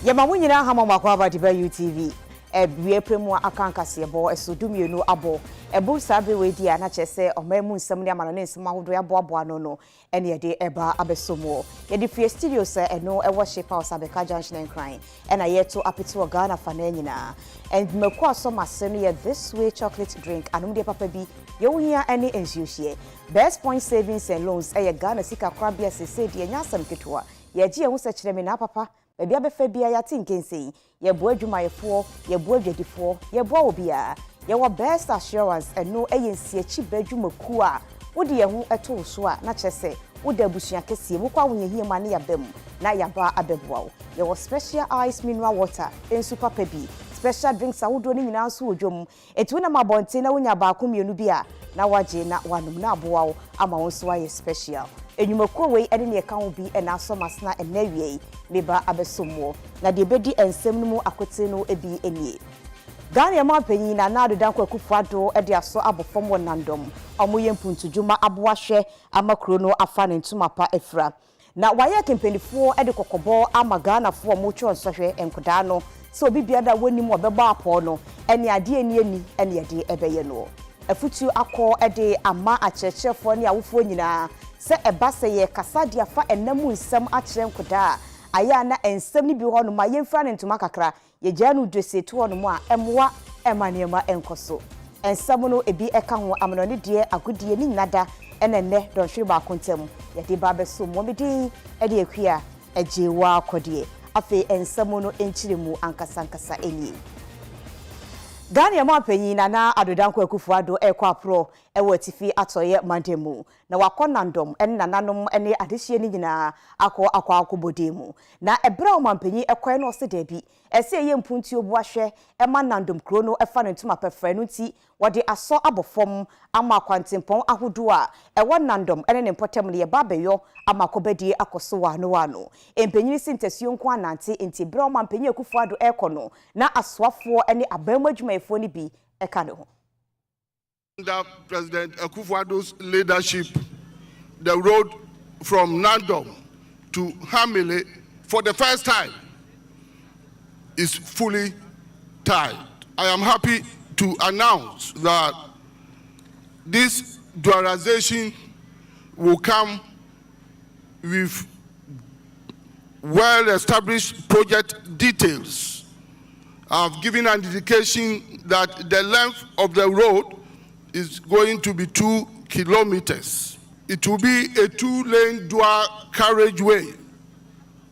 Yamamunyina hama makwaba diba UTV. Ebiye premu akankase ebo esodumienu abo. Ebu sabe wedi a na chese omemu nsam ne amana ne nsam ahodo ya boaboa no ene yede eba abesomo. Yede free studio se eno ewo shepa osabeka junction en crying. Ena yeto apeti Ghana fa na nyina. And mekwa so masenu ye this way chocolate drink anum de papa bi ye wohia ene ensuohie. Best point savings and loans eye Ghana sika kwabia sese de nyasam ketwa. Ye gi ehun se kire me na papa Baby abefa bia ya tinkense ye bo adwumayefo ye bo adwadifo ye bo obia ye wo best assurance eno eyensi achi badwumaku a wode ye ho eto so a na kyese woda busua kese mu kwa wonye hiema ne yabam na yaba abeboa ye wo special ice mineral water en super pebi special drinks awodo ni nyina so odwom etu na mabonte na wonya ba akomienu bia na waje na wanum na aboa ama wonso aye special enyumakuo wei ene ne ka ho bi ena asomasna enawie leba abesomo na de bedi ensem no mu akote no ebi enie Ghana ma panyin na nado danko akufuado e de aso abofom wonandom omoye mpuntudwuma aboahwe amakro no afa ne ntuma pa efra na waye kempenifo e de kokobo ama Ghana fo mo twa nsohwe enkoda no so obi biada wonim obeba apo no ene ade eni ene ade ebeye no afutu akọ e de ama achechefo ne awofo nyina se ebase ye kasa dia fa enamu nsem akire nkoda aya na ensem ni bi ho no ma yemfra ne ntuma kakra ye janu dwesetu ho no mu a emwa emanema enkoso ensem no ebi eka ho amanone de agodie ni nada enenne donhwe ba kontem ye de ba beso mo medi e de akua ajewa akodie afi ensem no enchiremu ankasa eni Ghana ma panyin na adodanko akufuado ekwa apro ewo tifi atoye mandemu na wakonandom en nananom ene adehie ni nyina akwa akobodemu na ebra ma panyin ekwan no se dabi ese ye mpunti obuahwe ema nandom kro no efa no ntuma pefra no ti wode aso abofom ama kwantempon ahodo a ewo nandom ene ne potem le ba beyo ama kobedi akoso wano empanyin sintesio nko anante enti bra ma panyin akufuado ekono na aswafo ene abamadwumayefo ni bi eka ne ho. Under President Akufo-Addo's leadership, the road from Nandom to Hamile for the first time is fully tied. I am happy to announce that this dualization will come with well-established project details. I've given an indication that the length of the road is going to be 2 kilometers. It will be a 2-lane dual carriageway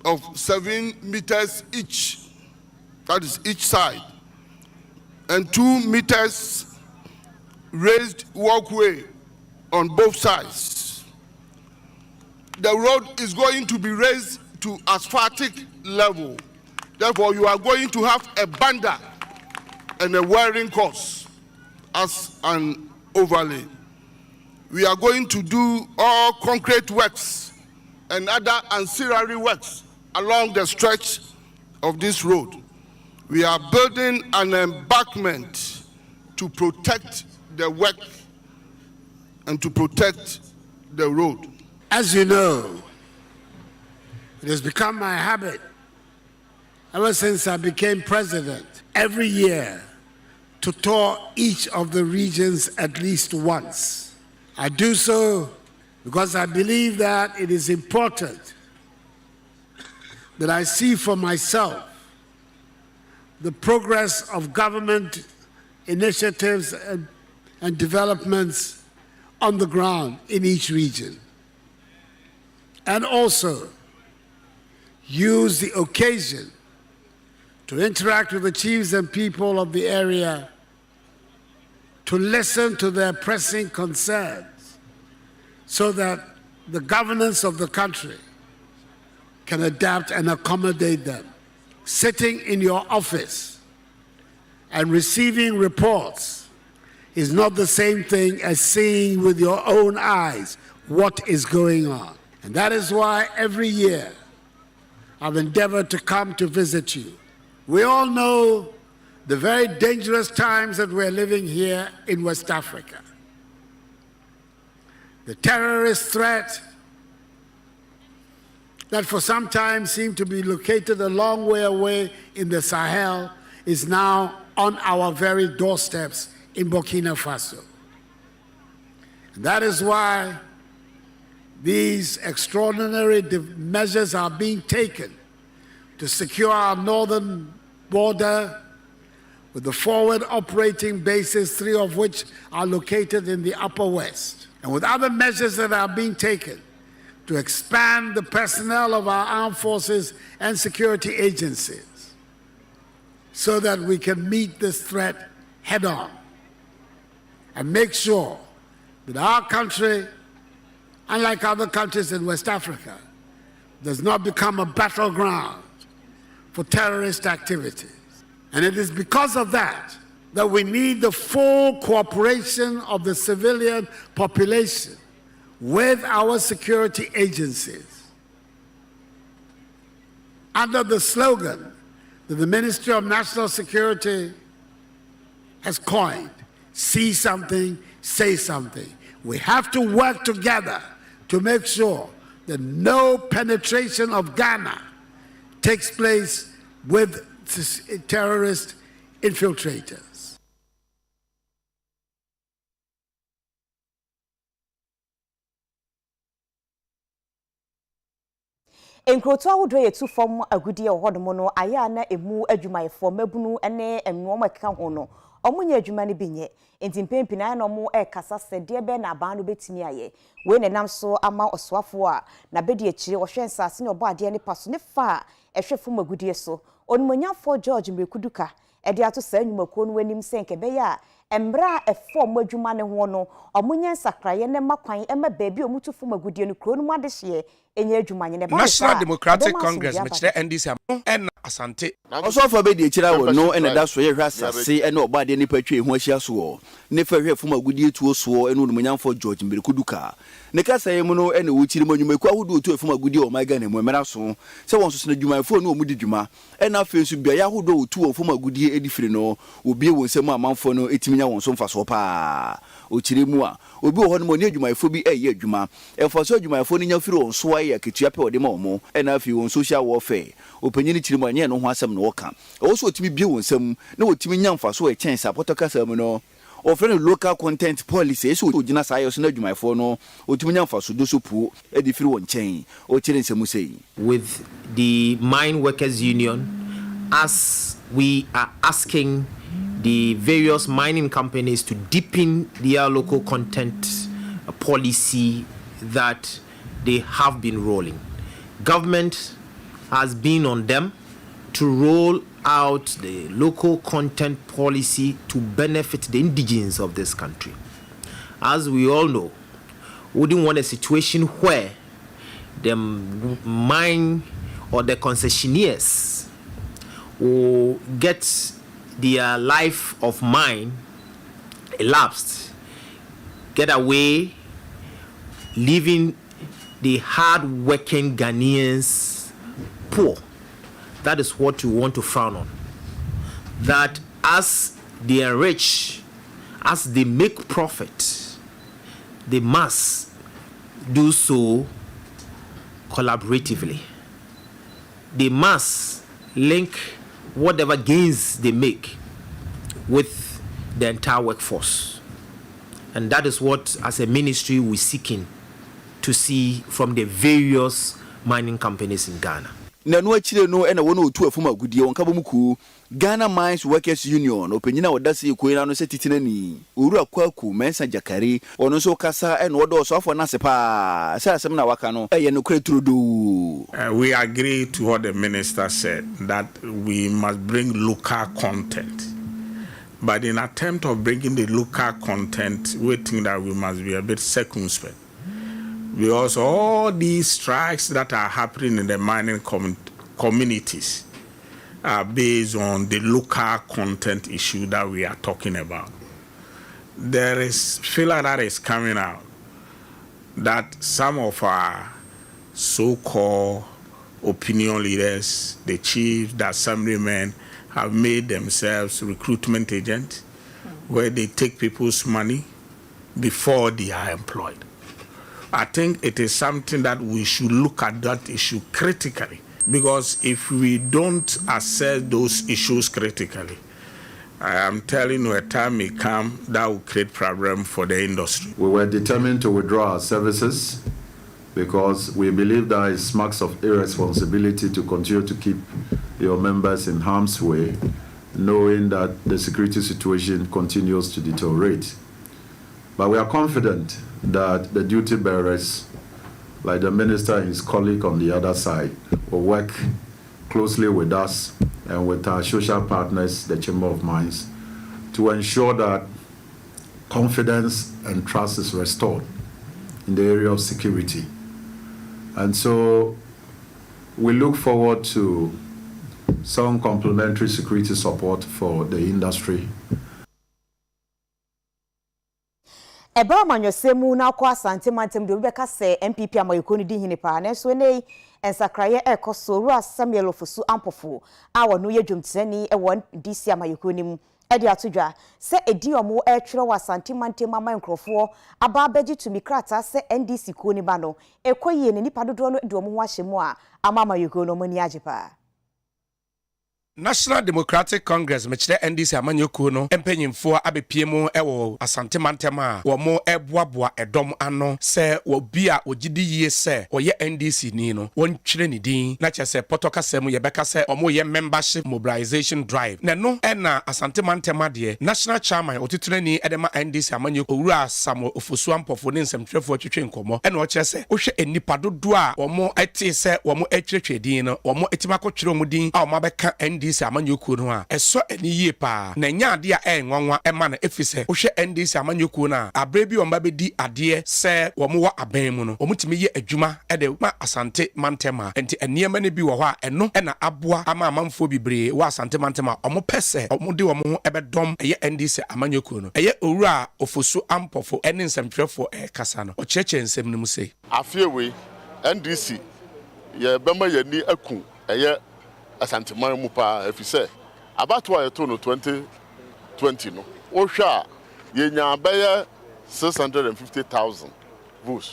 of 7 meters each, that is each side, and 2 meters raised walkway on both sides. The road is going to be raised to asphaltic level. Therefore, you are going to have a banda and a wearing course as an overlay. We are going to do all concrete works and other ancillary works along the stretch of this road. We are building an embankment to protect the work and to protect the road. As you know, it has become my habit ever since I became president every year to tour each of the regions at least once. I do so because I believe that it is important that I see for myself the progress of government initiatives and developments on the ground in each region, and also use the occasion to interact with the chiefs and people of the area, to listen to their pressing concerns so that the governance of the country can adapt and accommodate them. Sitting in your office and receiving reports is not the same thing as seeing with your own eyes what is going on. And that is why every year I've endeavored to come to visit you. We all know the very dangerous times that we're living here in West Africa. The terrorist threat, that for some time seemed to be located a long way away in the Sahel is now on our very doorsteps in Burkina Faso. And that is why these extraordinary measures are being taken to secure our northern border with the forward operating bases, 3 of which are located in the Upper West, and with other measures that are being taken to expand the personnel of our armed forces and security agencies so that we can meet this threat head on and make sure that our country, unlike other countries in West Africa, does not become a battleground for terrorist activities. And it is because of that that we need the full cooperation of the civilian population with our security agencies under the slogan that the Ministry of National Security has coined, see something, say something. We have to work together to make sure that no penetration of Ghana takes place with terrorist infiltrators. Enkroto ahodo yetu fam agudie ohodom no aya na emu adwumayefo mabunu ene enwoma keka ho no omunya adwuma ne binye enti mpempina na omo kasa sede be na aban no betimi aye we nenam so ama oswafo a na bedi akire wo hwensase ne obo ade ne paso ne fa ehwefo magudie so onmonyafo George Mrekuduka ede ato sa anwumako no wanim senke be ya embra efo madwuma ne ho no omunya sakraye ne makwan ema baabi omutufo magudie no kro no madehye enye adwumanye ne ba National Democratic Congress metre NDC en asante also for be di akira wo no ene da so ye hwasase ene obade ne patwe ho ahia so ne fa hwefo magudie tuo so ene onmonyafo George Mrekuduka ne kasa ye mu no ene wo chiri manwumaku ahodo tuo efo magudie o my Ghana mu emera so se won so se na dwumayefo no omudi dwuma ene afensu bia ya ahodo tuo efo magudie edifiri no obi won se mu amanfo no etiminya won so mfa so pa o chiri mu a obi wo ho no ne dwumayefo bi eye adwuma efo so dwumayefo no nya firi on so aye ketua pe ode ma omo ene afi won social warfare opanyini chiri mu anye no ho asem no woka o so otimi bie won sam na otimi nya mfa so e chance apotoka sam no offering local content policy so ojina sa ayo so na dwumayefo no otimi nya mfa so do so pu e di firi won chen o chiri nsemu sei with the mine workers union as we are asking the various mining companies to deepen their local content policy that they have been rolling. Government has been on them to roll out the local content policy to benefit the indigenes of this country. As we all know, we wouldn't want a situation where the mine or the concessionaires will get their life of mine elapsed, get away, leaving the hard-working Ghanaians poor. That is what we want to frown on. That as they enrich, as they make profit, they must do so collaboratively. They must link whatever gains they make with the entire workforce. And that is what, as a ministry, we're seeking to see from the various mining companies in Ghana. Na no akire no ena wono otu afuma agudie won kabomuku Ghana Mines Workers Union openyina wodase ekoina no setitinani oru akwaku mensa jakare ono so kasa ena wodo so afo na sepa say asem na waka no eye no kreturodo. We agree to what the minister said, that we must bring local content. But in attempt of bringing the local content, we think that we must be a bit circumspect. Because all these strikes that are happening in the mining communities are based on the local content issue that we are talking about. There is filler that is coming out that some of our so-called opinion leaders, the chiefs, the assemblymen, have made themselves recruitment agents where they take people's money before they are employed. I think it is something that we should look at that issue critically, because if we don't assess those issues critically, I am telling you, a time may come that will create problem for the industry. We were determined to withdraw our services because we believe there is marks of irresponsibility to continue to keep your members in harm's way, knowing that the security situation continues to deteriorate. But we are confident that the duty bearers, like the minister and his colleague on the other side, will work closely with us and with our social partners, the Chamber of Mines, to ensure that confidence and trust is restored in the area of security. And so we look forward to some complementary security support for the industry. Eba manyosemu na kwa asante mantem de obeka se MPP amayoko ni di hini pa na so nei ensakraye ekoso ru Samuel Ofosu Ampofu a wono ye dwomtsani e won DC amayoko ni mu e de atodwa se edi omo e twere wa asante mantem ama nkrofo aba abeji tumi krata se NDC ko ni ba no ekoyie ne nipa dodo no de omo ho ahyemu a ama amayoko no mani ajepa. National Democratic Congress mechire NDC amanyoko no empanyimfo abepiemu ewo asante mantema wo mo eboaboa edom ano se wo bia ogidi yie se oye NDC ni no won twire ni din na chese potokasem ye beka se omo ye membership mobilization drive na no na asante mantema de national chairman otiturani edema NDC amanyoko owura Samuel Ofosu Ampofu ne nsemtwefo twetwe nkomo na o chese wo hwe enipa dodo a wo mo eti se wo mo atwetwe din no wo mo etimako twire mu din a wo mabeka NDC amanyoko no a eso eni yie pa na nya ade a enwanwa ema na efise wo hwe NDC amanyoko no a abre bi omba bedi ade se wo mo wa aban mu no omutimi ye adwuma ede ma asante mantema enti eniema ne bi wo ho a eno na aboa ama amamfo bibre wa asante mantema omo pese omo de wo mo ebedom eye NDC amanyoko no eye owura Ofosu Ampofu ene nsamtwefo kasa no o cheche nsem no mu sei afiewe NDC ye bema ye ni akun eye asante man mu pa efise abatwa yeto no 2020 no o hwa ye nya baye 650,000 votes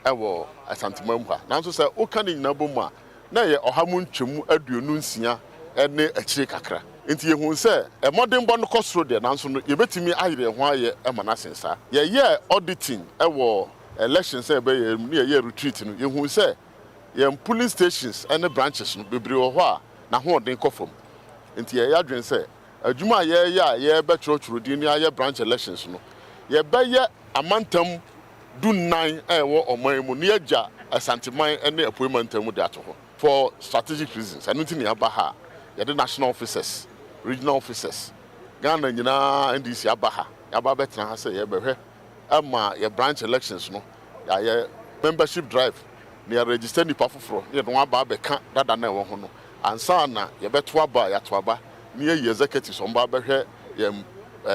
ewo asante man mu ha nanso se o kan nyina bom a na ye ohamu ntwemu aduonu nsia ene akire kakra enti ye hu se e modern bon kosro de nanso no ye betimi ayire ho aye e manasensa ye auditing ewo elections e be ye retreat no ye hu se ye polling stations and branches no bebre wo ho a na ho den kofom enti ye adwen se adwuma ye be churchurudi ni aye branch elections no ye be ye amantam du 9 wo oman mu ni agya asanteman ene appointmentam de ato ho for strategic reasons and nothing aba ha ye the national officers regional officers Ghana nyina NDC aba ha aba betra ha se ye behwe ama ye branch elections no ye membership drive ni register ni pa foforo ye no aba beka dada na wo ho no ansa na ye beto aba ya to aba ni ye executives on ba behwe ye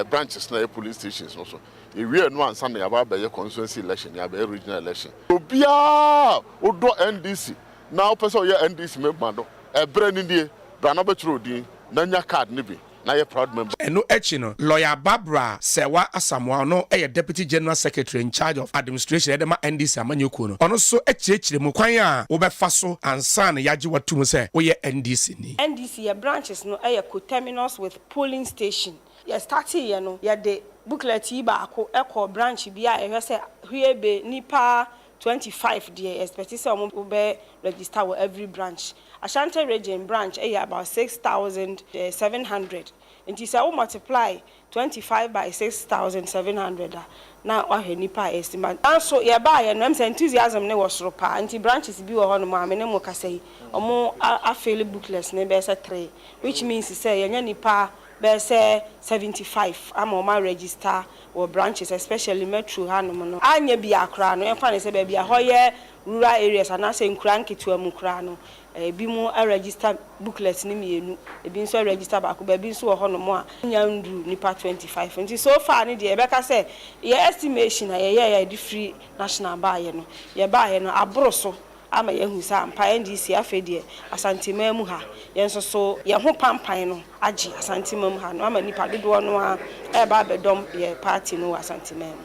branches na police stations no so ye we no ansa na ya ba be ye constituency election ya be regional election obia odo NDC na opeso ye NDC member do ebre ni die bra na betro din na nya card ni bi na ye proud member eno echi no lawyer Barbara Sewa Asamoah no deputy general secretary in charge of administration edema NDC amanyoko no ono so echirechire mu kwan a wo befa so ansa na yaje watum se wo ye NDC ni NDC ye branches no co-terminus with polling station ye start ye no ye de booklet yi ba ko branch bi a ehwe se hwebe nipa 25 there expect say omo be register with every branch Ashanti region branch about 6,700 and you say multiply 25 by 6,700 now wahwe nipa estimate so ye ba ye no am say enthusiasm ne was ropa anti branches bi wo ho no ma me ne mo ka say omo afele booklets ne be say 3 which means say ye nya nipa be say 75 am o ma register or branches especially metro hanom no anya bi akra no emfa ne say be bia hoye rural areas and say nkura nketua mu kra no bi mu register booklets ni mienu bi nso register ba ko ba bi nso wo honom a nya ndu nipa 25 nti so far ni de e beka say ye estimation na ye di free national buy no ye buy no abro so ama ye hu sa ampa NDC afedie asantema mu ha ye nso so ye ho pampan no agi asantema mu ha no ama nipa dodo no a e ba bedom ye party no asantema mu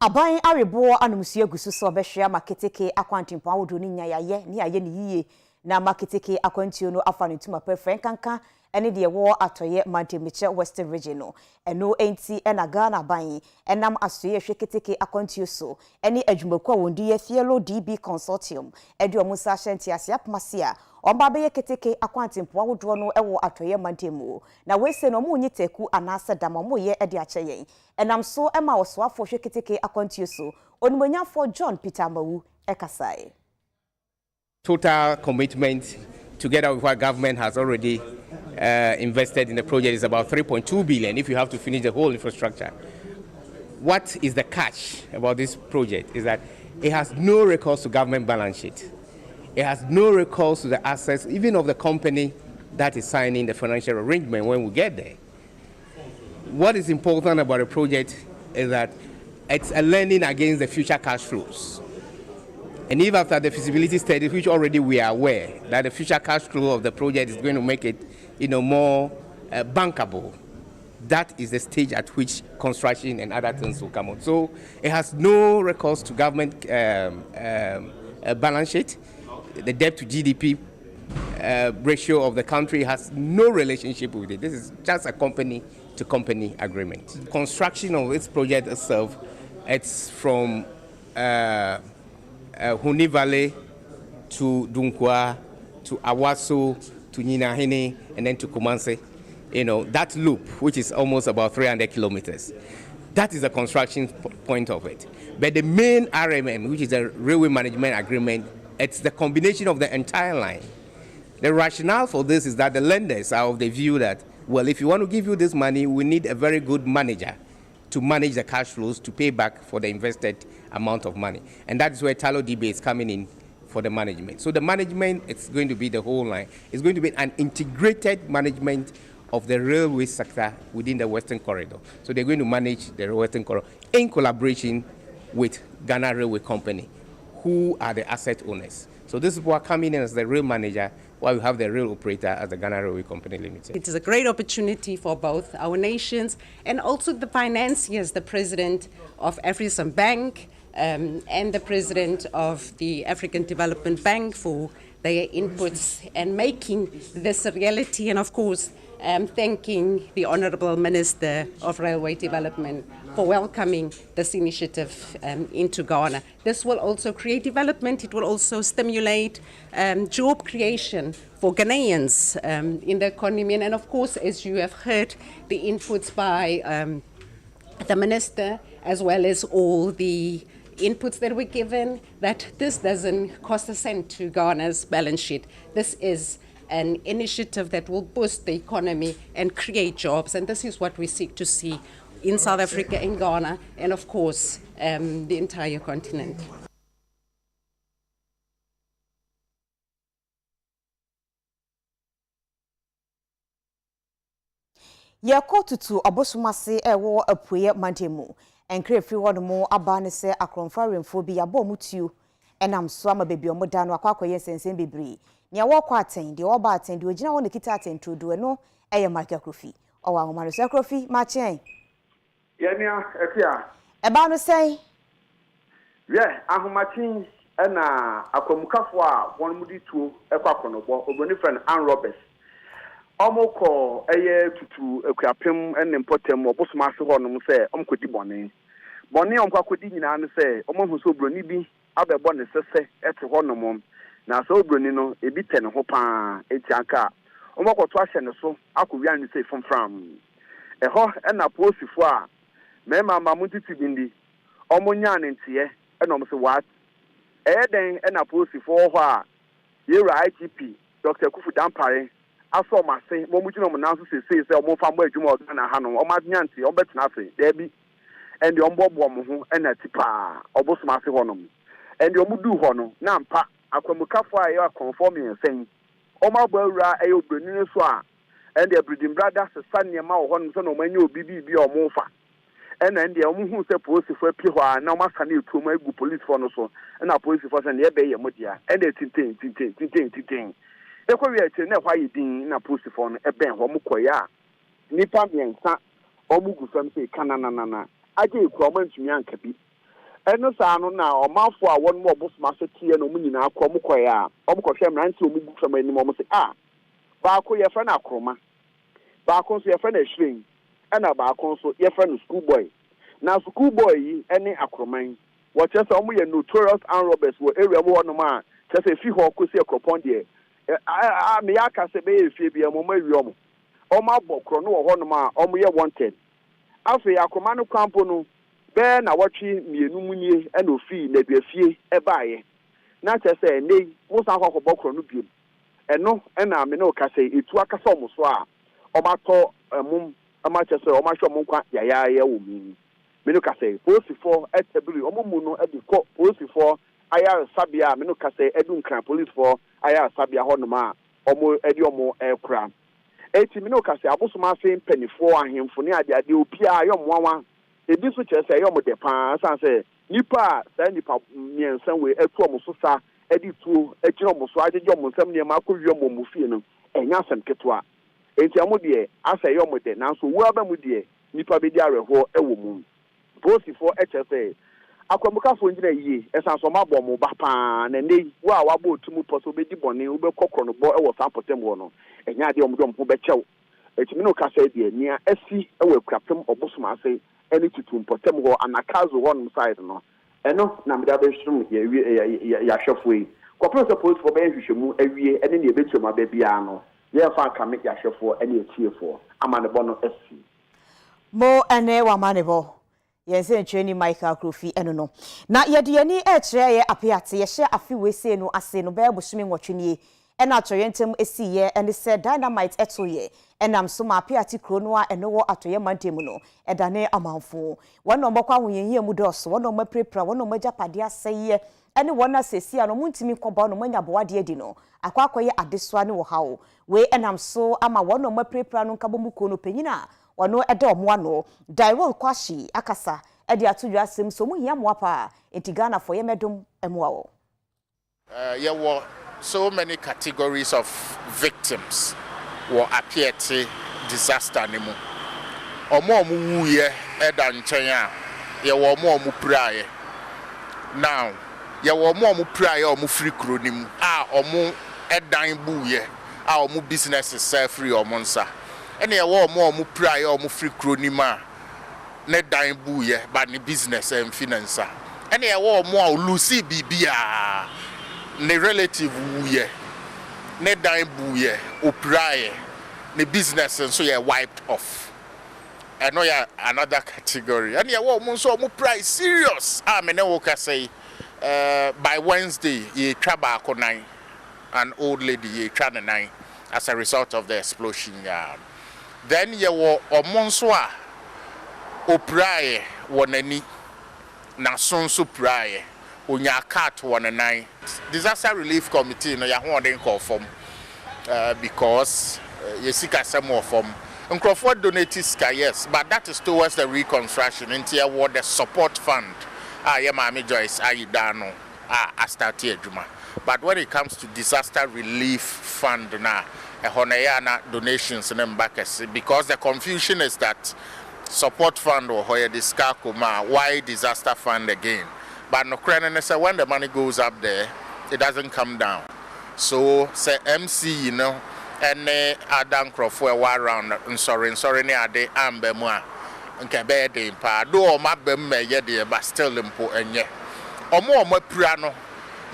Aban arebo anumsu egusu so behwe maketeke akwantimpo awodo ni nya yaye ni aye ni yiye na maketeke akwantuo no afa ne tuma prefen kanka ene de wo atoye Mantemeche Western Region no eno enti ena Ghana ban enam asoye hweketeke akwantuo so ene adwumaku a wondi ye Fielo DB Consortium ede omusa ahente ase apmasia omba be keteke akwantimpo awodo no ewo atoye Mantemu na wese no mu nyiteku anase damamo ye ede acheyen enam so ema oswafo hweketeke akwantuo so onimonyafo John Peter Mawu ekasai. Total commitment together with what government has already invested in the project is about 3.2 billion if you have to finish the whole infrastructure. What is the catch about this project is that it has no recourse to government balance sheet. It has no recourse to the assets even of the company that is signing the financial arrangement when we get there. What is important about the project is that it's a lending against the future cash flows. And even after the feasibility study, which already we are aware that the future cash flow of the project is going to make it, more bankable, that is the stage at which construction and other things will come out. So it has no recourse to government balance sheet. The debt to GDP ratio of the country has no relationship with it. This is just a company-to-company agreement. Construction of this project itself, it's from Huni Valley to Dunkwa, to Awaso, to Nyinahini, and then to Kumase. That loop, which is almost about 300 kilometers. That is the construction point of it. But the main RMM, which is a railway management agreement, it's the combination of the entire line. The rationale for this is that the lenders are of the view that, well, if you want to give you this money, we need a very good manager to manage the cash flows to pay back for the invested amount of money. And that's where Talo DB is coming in for the management. So the management, it's going to be the whole line. It's going to be an integrated management of the railway sector within the Western Corridor. So they're going to manage the Western Corridor in collaboration with Ghana Railway Company, who are the asset owners. So this is what coming in as the rail manager, while we have the rail operator as the Ghana Railway Company Limited. It is a great opportunity for both our nations and also the financiers, the president of African Bank and the president of the African Development Bank for their inputs and making this a reality, and of course thanking the Honourable Minister of Railway Development for welcoming this initiative into Ghana. This will also create development. It will also stimulate job creation for Ghanaians in the economy. And of course, as you have heard, the inputs by the Minister, as well as all the inputs that were given, that this doesn't cost a cent to Ghana's balance sheet. This is an initiative that will boost the economy and create jobs. And this is what we seek to see in South Africa, in Ghana, and of course, the entire continent. Yakotutu obosumase ewo apuye Mantemu enkre fi wono mo abane se akromfa remfo bi yabo mutiu enam so ama bebi omoda no akwakoye sensen bebri nia wo kwa aten de oba aten de ogina wo ne kita aten trudo no eye market krofi owa ahoma no se krofi ma chen yenia efia eba no sei ahoma chen na akwamukafo a won mudi tuo ekwakonobo oboni friend Ann Roberts omoko eye tutu akuapem enne mpotem obosomase ho no se omkodi bone omkwakodi nyina no se omohu so broni bi abebo ne sese ete ho no mom na so broni no ebi te ne ho pa etiaka omokoto ahye ne so akowia ne se fomfram eho na posifo a mema mamutiti bindi omonya ne ntie na omse what den na posifo ho a yera IGP Dr. Kufu Dampare aso mase mo mujino mo nanso se mo fa mo adwuma odana ha no o madnyanti o betina afi there bi and the ombobo mo ho na tipa obosomase ho no and the omudu ho no na mpa akwamukafo a ya conforming sen o mabo awura ayo broni so a and the breeding brothers sanema ho no so no manya obibi bi o mo fa and the omuhu se police for pi ho a na o masa na etu mo egu police for no so na police for say na ebe ye modia and the tintin ekwe eche na hwa yidin na post for no eben ho mkoya nipa miensa omugu fam se kananana age eku omantumi anka bi ɛno saa no na ɔmanfo a wɔn mo ɔbosoma so tie no mu nyinaa kɔ mo kɔɛ a ɔmo kɔhwɛ mmeranteɛ ɔmo gu fam anim ɔmo sɛ baako yɛfrɛ no akoroma baako nso yɛfrɛ no ahwiren ɛna baako nso yɛfrɛ no school boy na school boy yi ɛne akoroman wɔkyerɛ sɛ ɔmo yɛ notorious armed robbers wɔ area mu hɔnom a kyerɛ sɛ efi hɔ kɔsi ɛkɔpɔn deɛ meyɛ aka sɛ bɛyɛ efie bi ɔmo awie ɔmo abɔ korɔ no wɔ hɔnom a ɔmo yɛ wanted afei akoroma no kwampo no bɛɛ na wɔtwe mmienu mu nie ɛna ofii na aduafie ɛbaeɛ na kyerɛ sɛ ɛnɛ wosan kɔ akɔbɔ korɔ no biom ɛno ɛna me ne ɔka sɛ etu akasa ɔmo so a ɔmatɔ ɛmom ɔmakyerɛ sɛ ɔmahwɛ ɔmo nkwa yayaayɛ wɔ mu me ne ɔka sɛ polisifoɔ ɛtɛbiri ɔmo mu no ɛde kɔ polisifoɔ ayaresabea a me ne ɔka sɛ ɛdu nkran polisifoɔ ayaresabea hɔnom a ɔmo ɛde ɔmo ɛkora eti me ne ɔka sɛ abosoma ase mpanyinfoɔ ahemfo ne adeade obiara yɛ ɔmo wawa ebi nso kyerɛ sɛ ɛyɛ ɔmo dɛ paa san sɛ nipa a saa nipa mmiɛnsa wei ɛtu ɔmo so sa ɛde tuo ɛgyina ɔmo so agyegye ɔmo nsɛm nneɛma akɔwie ɔmo fie no ɛnyɛ asɛm ketewa enti ɔmo deɛ asɛ ɛyɛ ɔmo dɛ nanso wo aba mu deɛ nipa bɛdi awerɛhoɔ ɛwɔ mu polisifoɔ ɛkyerɛ sɛ akwamukafoɔ gyina yie ɛsan so ɔmo abɔ ɔmo ba paa na nne wo a wabɔ otu mu pɔ so wobɛdi bɔne wobɛkɔ korɔnobɔ ɛwɔ saa mpɔtam hɔ no ɛnyɛ adeɛ ɔmo de ɔmo ho bɛkyɛw ɛtumi ne ɔkasa deɛ nea asi ɛwɔ akurapem ɔbosom ase ɛne tutu mpɔtam hɔ anakazo hɔnom side no ɛno na mede abɛhyerom yɛahwɛfoɔ yi kɔpem sɛ polisifoɔ bɛyɛ nhwehwɛmu awie ɛne ne yɛbɛtuam aba biara no yɛmfa nkame yɛahwɛfoɔ ɛne atiefoɔ ama ne bɔ no asi mo ɛne wama ne bɔ yɛnsɛ ntwerɛni Michael Krofi ɛno no na yɛde yɛni ɛkyerɛ yɛ apeate yɛhyɛ afi wese no ase no bɛyɛ bosomi nwɔtwe ɛna atɔyɛ ntem esiyɛ ɛne sɛ dynamite ɛtoyɛ ɛnam so ma apeate kuro no a ɛno wɔ atɔyɛ mandem no ɛdane amanfo wɔn na ɔmɔkɔ ahoyɛyɛ mu dɔso wɔn na ɔmɔprepra wɔn na ɔmɔgyapade asɛyɛ ɛne wɔn asɛsi a no muntimi kɔba no manya boade adi no akɔakɔyɛ adesoa ne wɔ hawo we ɛnam so ama wɔn na ɔmɔprepra no nkabɔ mu ko no panyina wɔno ɛda ɔmo ano Dairol Kwashi akasa ɛde atodwa asɛm so mu hia moa pa Ghana for yɛmɛdom ɛmoa wɔ so many categories of victims were appeared disaster ne mu omo wuye eda nchen a ye wo omo praye now ye wo omo praye omo free kro ne mu a omo edan buye a omo business is free omo nsa ene ye wo omo praye omo free kro ne ma ne dan buye ba ne business and finance ene ye wo omo lucy bibia ne relative wuye ne dan buye opraye ne business and so you wiped off. I know ya another category. And you want so more price serious. I mean, I say by Wednesday ye traba konai, an old lady ye trana nine as a result of the explosion. Then you were omonswa opraye wanani na sonso praye onya cat wananai. Disaster relief committee no ya holding call from because Yesika some more from Crawford donated sky, yes, but that is towards the reconstruction into what the support fund. Yamami Joyce Ayidano Astati Juma. But when it comes to disaster relief fund now, Honayana donations and backers, because the confusion is that support fund or where the Skakuma, why disaster fund again? But no credit when the money goes up there, it doesn't come down. So say MC, you know. And Adam Crawford were around sorry ne ade ambe mu a nka be dey pa do o mabem ye dey but still impo enye omo pura no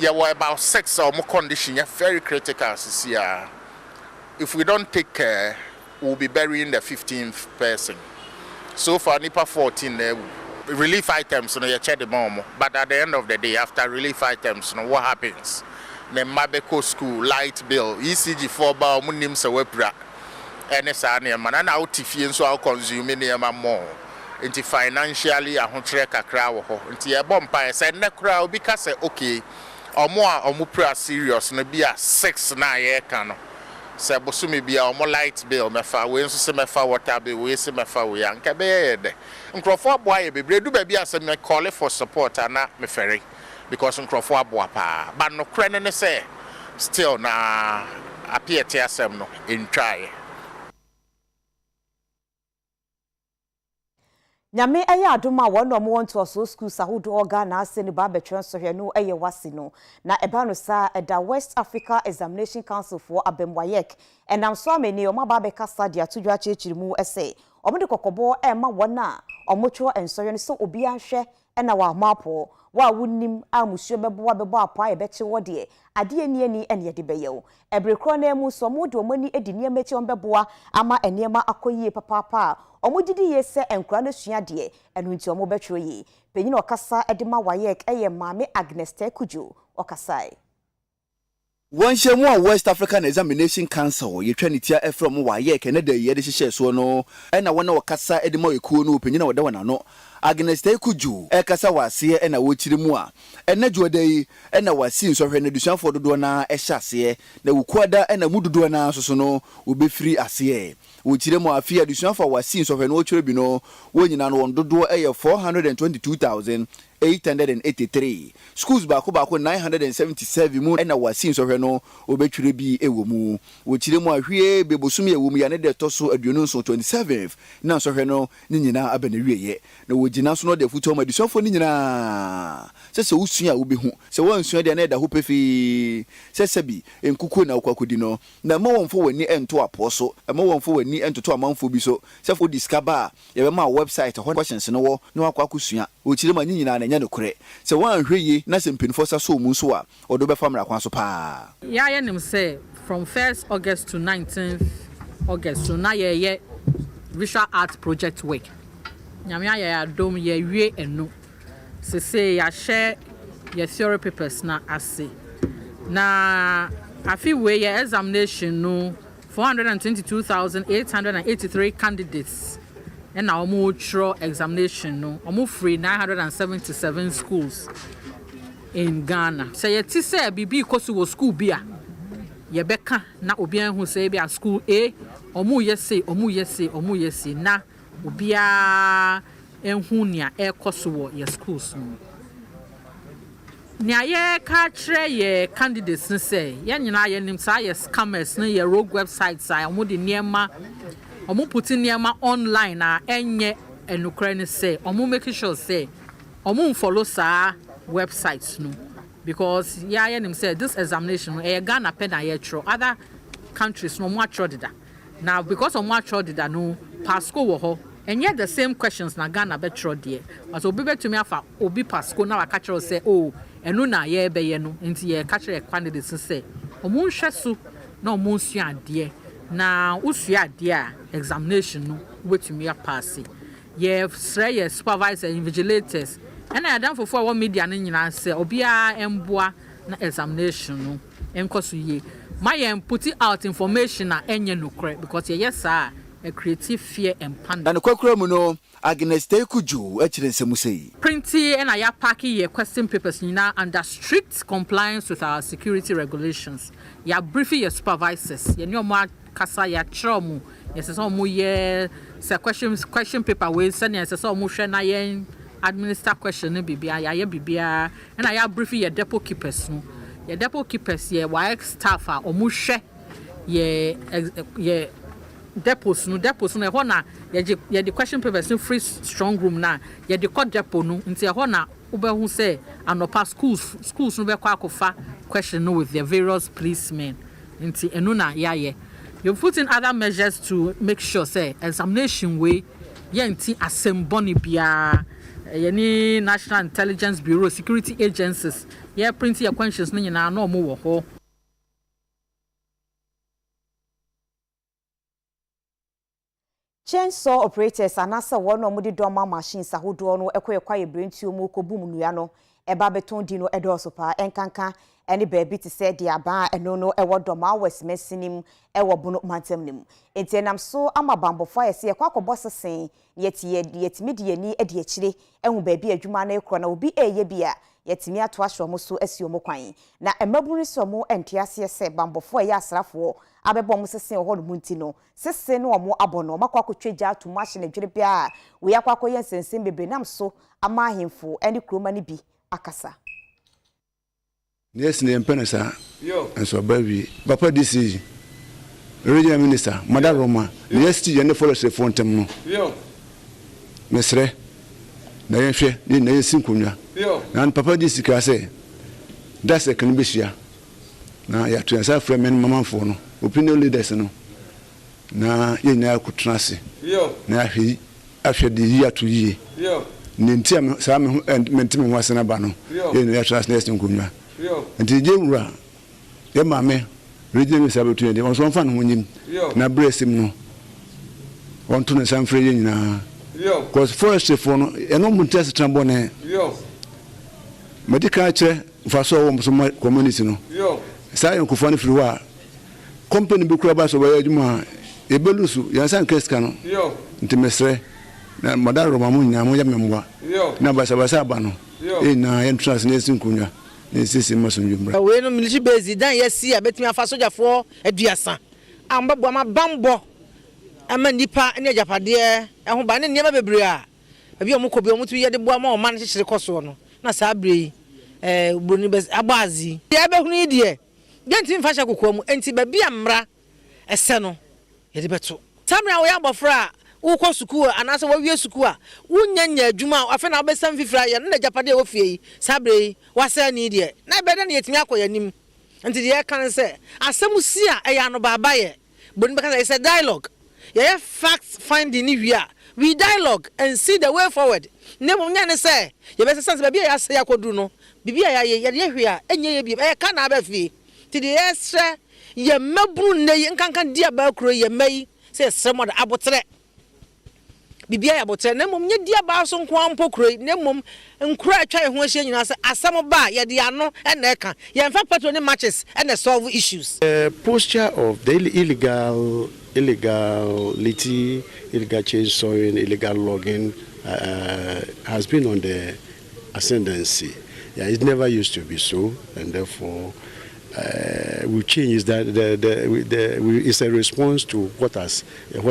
ye were about 6 omo condition ye very critical see if we don't take care we'll be burying the 15th person so far nipa 14 relief items no ye check the mom but at the end of the day after relief items no what happens ne mabeko school light bill ECG 4 ba munim se wepra ene sa ne ma na otifie nso ao consume ne ma more nti financially ahotre kakra wo ho nti e bom pa se ne kra obi ka se okay omo a omo pra serious na bia 6 na ye ka no se bosumi bia omo light bill mefa we nso se mefa water bill we se mefa we anka be ye de nkrofo aboa ye bebre du ba bia se me call for support ana me ferry because Crawford Boapa, but no credit say still na appear to asem no in try. Nyame aya adoma won no mo to so school sahudo organ na ase ni ba betwen so hwe no eye wase no na eba no sa da West Africa Examination Council for Abemwayek enam so ameni o maba be kasa dia tudwa chechiri mu ese o mde kokobo e ma wona o motwo ensohwe no so obi ahwe na wa mapo wa wunnim amusuo bebo apa e beche wode ade ani ene de beyew ebrekro na mu so mo de o mani edi ne mechi on beboa ama enema akoyie papa omudidi yese enkura na sua de enu nti omo betro yi penyin okasa edema wayek eye maame Agnes Tekujo okasai One shemu West African Examination Council ye twanitia from wayek ene de ye de hihye so no na wona okasa edema ekuo no penyin na wode wana no Agnes Tekujo kasa wase na wochiri mu a ene dwodai na wasi nsohwe na dusuafo dodo na ehyase na wukuada na mudodo na soso no obefiri ase wochire mu afia dusuafo wasi nsohwe no wochire bi no wonyina no wondodo 422,883 schools baako 977 mu na wasi nsohwe no obetwire bi ewo mu wochire mu ahwie bebosum ewo mu ya ne de toso aduonu nso 27 na nsohwe no nyina abenewieye na wogina so no de futo ma dusuafo nyina sese usua obehu se wansua de na da hopefi sese bi enkuku na okwakodi no na ma wonfo wani ento aposo ma wonfo wani entoto amanfo bi so se fo discover ye be ma website ho questions no wo na akwakusua ochire ma nyina na nya nokure se wanhweye na se mpinfo sa so mu so a odo be famra kwan so pa ya ye nim say from 1st August to 19th August so na ye visual art project work nyame ya dom ye wie enu se say ya share your theory papers na ase na afi we your examination no 422,883 candidates and our mutual examination no almost free 977 schools in Ghana. Say ye ti say bibi kosu wo school bia ye beka na obi an hu say bia school A omu yesi na obi a enhu nia e kosu wo ye schools no. Nia ye ka kire ye candidates say ye nyina ye nim say ye scammers na ye rogue websites say omu de niema omu putting niema online na enye enukre ne say omu make sure say omu follow sa websites no because ya nim say this examination e Ghana pen na ye tro other countries no mo atro dida now because omu atro dida no pasco wo ho enye the same questions na Ghana be tro de but obi betumi afa obi pasco na waka tro say oh enu na ye be ye no nti ye ka kire candidates say omu nhwe so na omu nsua de na usua de a examination no wetumi apase ye sre ye supervisor invigilators and I done for one media nyina say obia emboa na examination no enkoso ye my put out information na enye nokre because yes sir a creative fear and panic and kwakura mu no Agnes Tekujo akire nsemu sei printy and I pack ye question papers nyina under strict compliance with our security regulations ya brief your supervisors ye nyomo kasa ya tromu yes so mu ye say question paper we send yes so mu hwe na ye administer question no bibia ya bibia and I brief your depot keepers no your depot keepers ye work staff a omu hwe ye depots no e ho na ye the question papers no free strong room na ye the code depot no nti e ho na obehu say anopa schools no be kwa akofa question no with their various policemen nti enu na ye you put in other measures to make sure say examination way ye nti asemboni bia any National Intelligence Bureau security agencies ye print your questions no nyina na omo wo ho chainsaw operators anasa one omudi doma machines ahodo no ekoyekwa yebrentuo mu kobum nua no eba beton di no edoso pa enkanka ene baabi te se dia ba eno no ewo doma West Mesinim ewo bunu mantem nim entenam so amabambofo ayese ye kwakobo sesen yetimi de ani ade akire ehu baabi adwuma na ekro na obi eye bia yetimi ato ahwo mo so asi omo kwan na emabuni so mo entiase se bambofo ye asrafo abebo mo sesen ho no munti no sesen no omo abono makwa kotweja ato machine dwere bia we yakwa koye nsensem bebre nam so amahemfo ene kroma ni bi akasa yes ne empenesa and so baby papa this is regional minister Madam Roma yes ti je ne follow se fontem no mesre na yenhwe ni na yesin konwa na papa di sika say that's a can be share na ya to answer from men mamanfo no opinion leaders no na yenya kutrase na ahwe di year to year ninti sa me mentime ho asena ba no yenya ya trust next konwa nti je wura ye mame region mi sabetu de on so fa no nyim na bresim no on to na sanfre nyina because forestry for no eno muntese trambone medical che faso wo so community no sai on kufani friwa company bi kura ba so ba adwuma ebelusu ya san kreska no ntimesre na madaro mamu nya mo ya memwa na basa ba no na entrance na sinkunya na sisi masonjumra we no military base dan yesi abetimi afa sojafo aduasa ambabo ama bambo ama nipa ne japade ehun ba ne niema bebre a abi omuko bi omutu yede boa ma o man hyehyere koso no na sa abre broni bes abazi ya behunu die genti mfa hye kokko mu enti ba bia mra ese no yede beto samra wo ya bofra wo kɔ suku anase wo wie suku a wunyanya adwuma afa na obesam fifira ye na japade wo fie yi sabre wasa ni die na beda na yetimi akoya nim enti de kan se asem si a eya no baba ye broni be kan say dialogue yeah, facts finding here. We dialogue and see the way forward. Nemo nyane say, you better sense baby ya say akodu no. Bibi ya here, enye ye bi e ka na ba fi. Ti the extra ye mabru ne ye nkankan dia ba kro ye mai say semo da abotre. Bibi ya abotre nemo nye dia ba so nko ampo kro nemo nkro atwa ho ahia nyina say asem ba ye de ano e na eka. Ye mfa patrol ne matches and solve issues. Posture of the illegality, illegal change sowing, illegal logging has been on the ascendancy. Yeah, it never used to be so, and therefore we change that. It's a response to what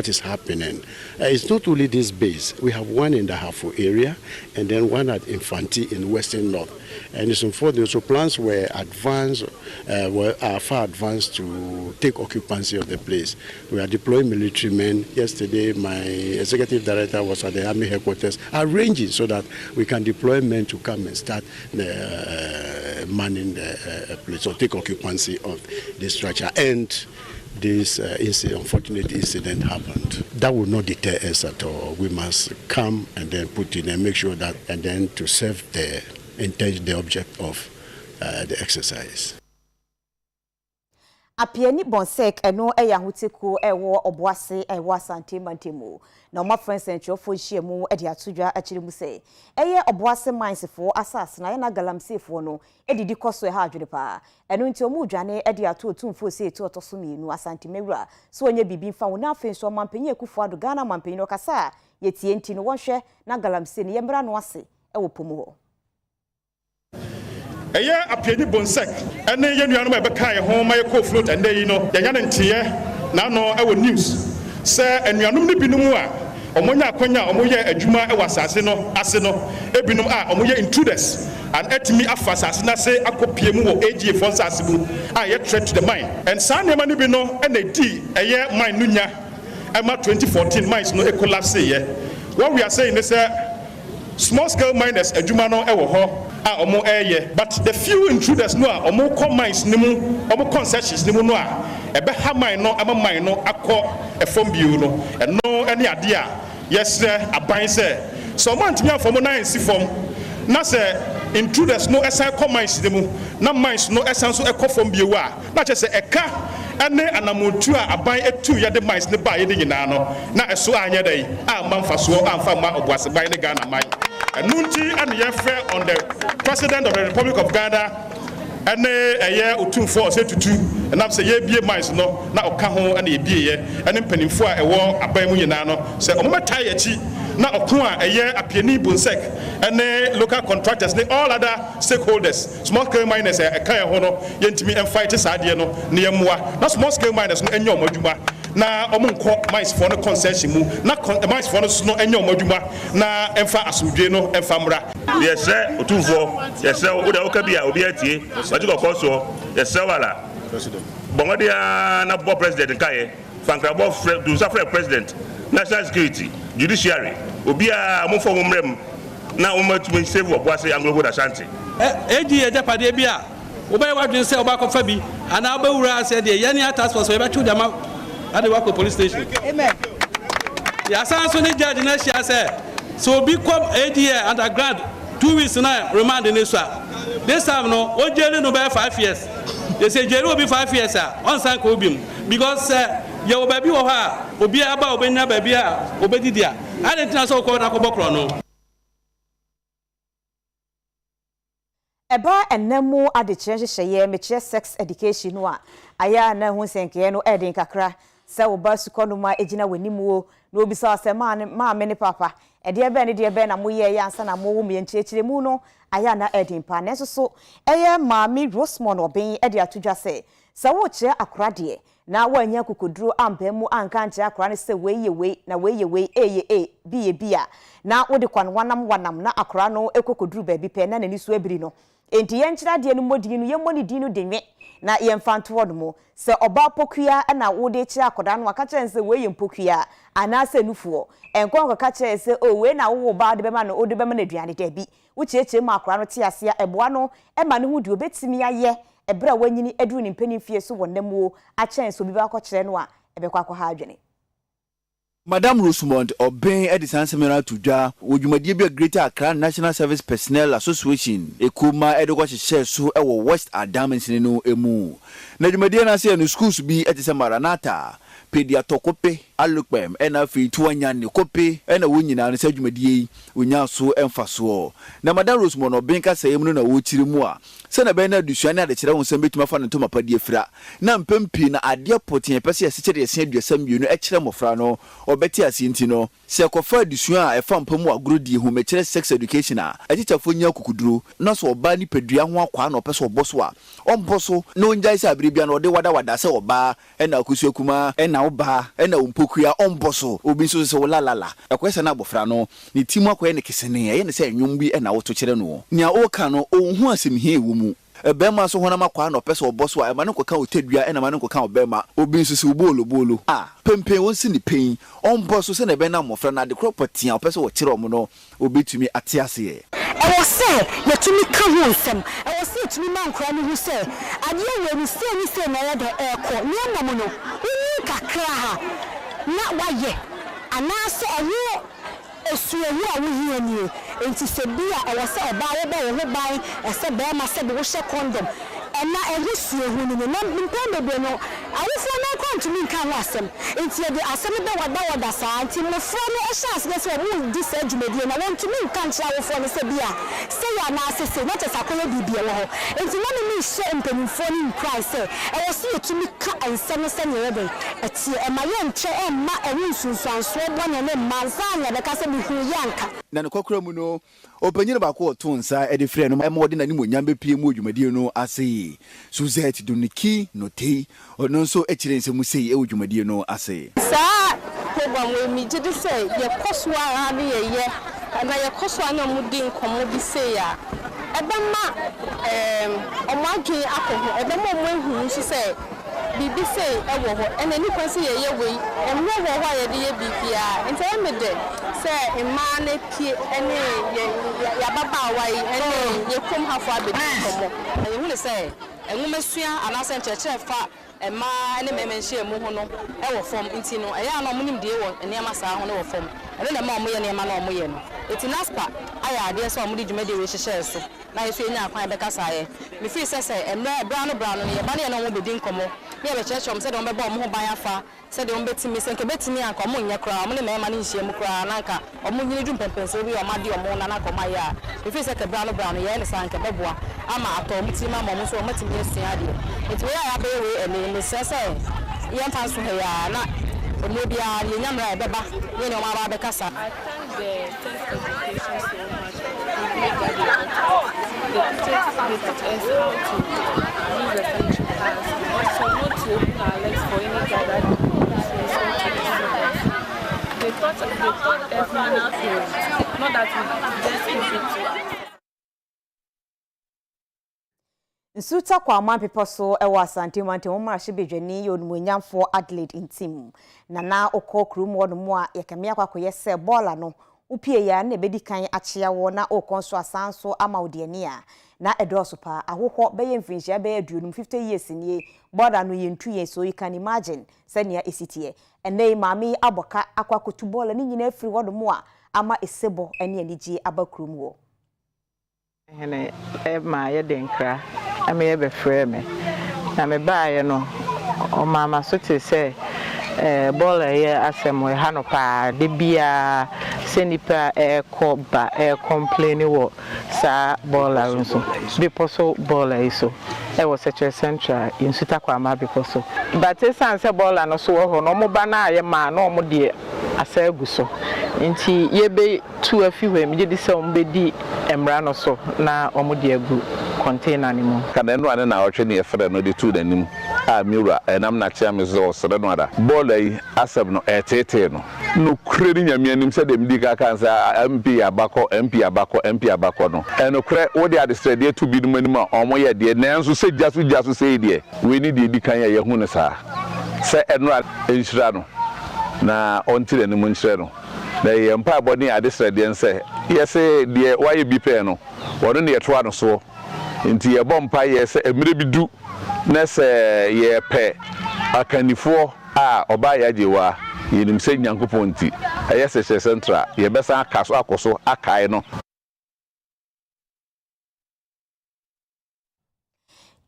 is happening. It's not only this base. We have one in the Hafo area, and then one at Infanti in Western North. And it's unfortunate. So plans were advanced, are far advanced to take occupancy of the place. We are deploying military men. Yesterday, my executive director was at the army headquarters, arranging so that we can deploy men to come and start manning the place or take occupancy of the structure. And this unfortunate incident happened. That will not deter us at all. We must come and then put in and make sure that, and then to serve the object of the exercise. Apiani bonsek eno eya huteko ewo oboase ewo asante mantemu na oma friends enchofo hyiemu e de atodwa akire mu se eye oboase minesfo asase na na galamsefo no edidi koso e ha adwene pa eno nti omu dwane e de ato otumfo se eti otoso mienu asante mewura so onye bibi mfa wona afenso mampanyi akufo ado Ghana mampanyi no kasa yetie nti no wonhwe na galamse ne yemra no ase ewo pomu ho. Eye apiani bonsek ene ye nuanu ma beka ye ho ma ye ko float ende yi no ye nya ne ntiye na no ewo news se enuanum ne binum a omonya akwanya omoye adwuma ewa asase no ase no ebinum a omoye intruders and etimi afa asase na se akopie mu wo AG fonsa asibu a ye threat to the mine and san ne ma ne bi no ene di eye mine nunya ema 2014 mines no e collapse ye. What we are saying is small scale miners adwuma no ewo ho a omo eye but the few intruders no a omo come mines nimu omo concessions nimu no a ebe ha mine no ama mine no akọ efom biu no eno ene ade a yes aban se so man timi afom na ensi fom na se intruders no esan come mines nimu na mines no esan so ekọ fom biu a na che se eka ene anamotu a aban etu ye de mines ne ba ye de nyina no na eso anya dai a manfaso amfa ma obuase ban ne Ghana mine Nunti and Yefe on the President of the Republic of Ghana and a year or two for say to two and I'm say ye be mines no na okaho and ye be ye and in penifo a war abamu yinano say omatayachi na okwa a year apiani bonsek and local contractors they all other stakeholders small scale miners a kaya hono yentimi and fight sadie no ne yamwa na small scale miners no enyo madwuma na omunko mines for no concession mu na mines for no no enyo madwuma na emfa asudwe no emfa mra yes sir otumfo yes sir wo da okabia obi atie majiko koso yes sir wala bongodia na bo president kaye fankrabo do safre president national security judiciary obia mo fo mo mrem na o matumi save oboase Anglo Ashanti edi ejapade bia obey wadwen say obakofa bi ana obewura say de yani task force we betu dama ade wako police station amen ya sanso ni judge na shia say so be come ADA undergrad 2 weeks na remand in this this time no o jeli no be 5 years they say jeli will be 5 years on san ko bi because ye obabi wo ha obi aba obenya baby a obedidi a ade tina so ko na ko bokro no Eba enemu adekye hyehyeye meche sex education no a aya na hu senke no edin kakra se wo ba sukonuma ejina wanimuo na obisa se ma me ne papa ede ebe ne de ebe na moye ya ansa na mo wo me nkyekire mu no aya na edin pa na so eye maami Rosemond Obin ede atodwa se wo kire akora de na wanya kokoduro ampemu anka nche akora ne se weye na weye eye bia na wo de kwan wanam na akora no ekokoduro ba bi pe na nani so abiri no enti yenkyira de no modi no yemmoni di no denwe na yemfanto wodo mo se oba pokua na wo de kire akoda no aka kire se weye mpokua ana se nufuo enkon ka kire se o we na wo ba de bema no o de bema na aduane de bi wo chieche ma akora no te ase eboa no ema no hu di obetimi aye ebra wanyini eduru ni mpani fie so wonnamuo a kire so bi ba ko kire no a ebekwa ko ha adwene Madam Rosemond Obin Edison Seminary Tuja, Ujumadi be Greater Accra National Service Personnel Association, Ekuma Edokwa share so ewo West Adam Nsinu emu. Na Jumadi na se no schools bi etise Maranatha, pedia tokope, alukpem, ena fi tuanya ne kope, ena wonyina ne se Jumadi wonya so emfa so. Na Madam Rosemond Obin ka se emu na wo chiri mu a, se na be na dusuane ade kire won se betuma fa ne to mapadi afira. Na mpempi na ade potin pese ye se kire ye aduasam bienu e kire mofra no. Obeti asinti no se kofa dusua a efa mpamu agrodi hu mekire sex education a achichafo nya kukuduro na so oba ni pedua ho akwa na opese oboso a omboso na onjai se abiribia na ode wada se oba ena akusu kuma ena oba ena ompokua omboso obi so se wolalala ekwese na abofra no ni timu akwa ne kesene ye ne se enwom bi ena woto kire no nia oka no ohun asem hie wo mu ebema so hona makwa na opese oboso a emane koka otadua ena mane koka obema obi nso se bolo pempe won si ni pen omboso se na be na mofra na de property a opese wo kire omo no obetumi ate ase ye ewo se yetumi ka ho nsem ewo se yetumi mankra no hu se ade we ni se na ye de eko ni mo no uni kakra ha na waye anase ewo esuewu a wo hie ni enti se bia ewo se oba wo be wo ban ese be ma se be wo she condom ena esuewu ni na mpembe be no awofo na kwantumi nka ho asem enti de asem be wada saa enti mo fo no ehya ase se wo di sa dwumedie na wontumi nka ntra awofo no se bia se ya na asese na tesa koye bibia wo ho enti na me hye mpemfo ni nkrai se ewo se yetumi ka ensem se ne yebe eti ema ye nche emma ewu nsunsuanso bɔne ne mansa anya be ka se bi hu yanka na ne kokora mu no opanyire ba ko oto nsa ede frɛ no ema ode na ni monyam be pie mu dwumadie no ase Suzette Duniki no tei ono nso ekire nsemu sei e dwumadie no ase saa program we mi gidi say ye koswa ha ne ye na ye koswa na mudi nkomo bi say ya ebema omadwe akoho ebema mo ehu nso say bibi say ewo ho ena ni kwase ye wei enwo wo ho ye de ye bibia nti e me de say ima na pie ene ya baba wai ene ye kom hafo abedi nkomo e hu le say enwumesua anase nkyekye fa ema ene memenhye mu ho no ewo fom nti no eya na omunim de ewo enema saa ho no wo fom ene na ma omo ye enema na omo ye no eti naspa aya ade so omo di dwumade we hyehye so na yeso enya akwan be kasa ye me fi sese emre brano no ye ba na ye no wo bedi nkomo ne be kyekye om se de om be ba omo ho ban afa se de om betimi se nke betimi anka omo nya kra omo ne mema ne nhye mu kra na nka omo nyini dwum pempense bi omo ade omo na na koma ya me fi se ke brano ye ne sa nka beboa ama atom ti ma mo so omo timi esin ade eti we ya be we ene sese ye mfa so he ya na omo bia ye nyamra beba ye ne omo aba be kasa the sex education so much. They teach us how to use the friendship class. Also not to open our legs for any guy that they taught us manner to not that we just keep it. Nsuta kwa man people so ewa asante mante mo marahye bedwani yonumonyamfo Adelaide intim na okọ krum wono mu a yekame akwakoye se bola no upie ya na ebedi kan achia wo na okonso asanso ama odiania na edoso pa ahoho beye mfinhia beye aduonum 50 years nie border no yentu yen so you can imagine senia esitie ene mami aboka akwakotu bola ni nyina afiri wodomo a ama esebo ene anigi abakrum wo hene ma ye denkra ama ye befre me na me baaye no o mama so te say bola ye asem we ha no pa de bia senipa ko ba complain wo sa bola nso because so bola iso e was a central in Sutakwa because so but sense bola no so ho no mo ba na ye ma no mo de asagu so nti ye be tu afiwe me de se mo be di emra no so na omo de agu container ni mo kana no ane na otwe ne efre no de tu danim a miura enam na chia me zo sere no ada bola yi asem no etete no kure ni nyame anim se dem di ka kansa MP abako no eno kure wo de adstrade tu bi no anim a omo ye de nanso se jaso se de we ni de di kan ye hu ne sa se eno enhira no na ontire ni mu nhyire no na ye mpa abodi adstrade nse ye se de waye bi pe no wono ne yeto ano so nti ye bompa ye se emire bidu na se ye pe akanifo a oba ya jewa yenim se nyankopon nti eye se central ye besa akaso akoso akai no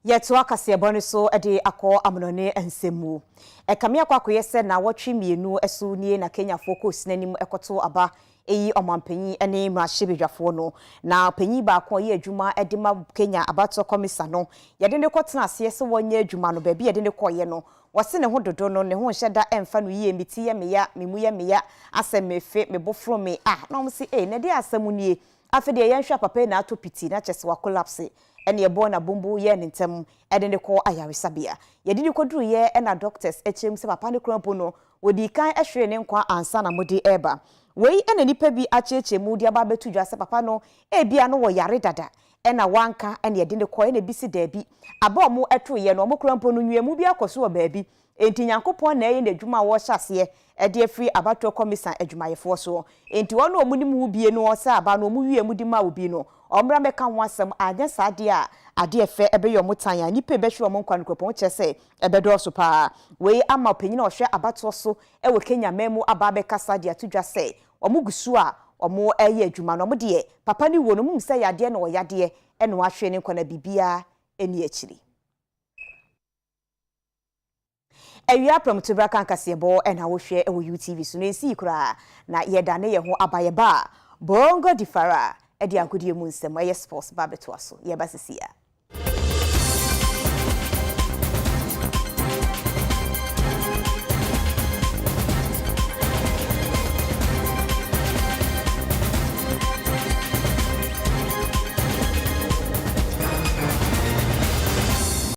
yeto akase bonu so ede akọ amnone ensemu ekame akwakoye se na wotwe mienu esu nie na Kenya focus nanim ekoto aba eyi omampanyi ene mrahebedwafo no na panyi ba akọ ye adwuma edema Kenya abato komisa no yede ne kotena ase se wonye adwuma no ba bi yede ne koye no wose ne ho dodo no ne ho hyeda emfa no yie miti ye meya memuye meya asemefe mebofro me na omsi ne de asemu nie afede yenhwa papa na atopiti na chese wa collapse ene ebo na bombo ye ntem ede ne ko ayaresabia yede ne koduru ye na doctors echem se papa ne krampo no wodi kan ehwe ne nkwa ansa na mode eba wei ene nipa bi acheche mu dia ba betu dwa se papa no bia no wo yare dada ena wanka ene yede ne ko ene bisi dabi aba omo eto ye no omo krampo no nwemu bi akoso wo baabi enti nyankopon na ye na adwuma wo hyase ede afri abato komisa adwumayefo so enti wono omunim hu bie no osa aba no omu wie mu di ma obi no omra meka ho asem anya saade a ade efe ebe yo mutanya nipa behwe omo nkwa nkopon chese ebedo so pa we ama panyina ohwe abato so ewe Kenya memu aba be kasa de atudwa se omo gusu a omo eye adwuma no omo de papa ni wo no mum se yade na oyade ene wahwe ne nkwa na bibia eni akiri ewia promotobra kankasebo ena wo hwe ewo UTV so nensi kura na yedane ye ho abayeba bongo difara edi agodie mu nsem eye sports babeto aso ye basisia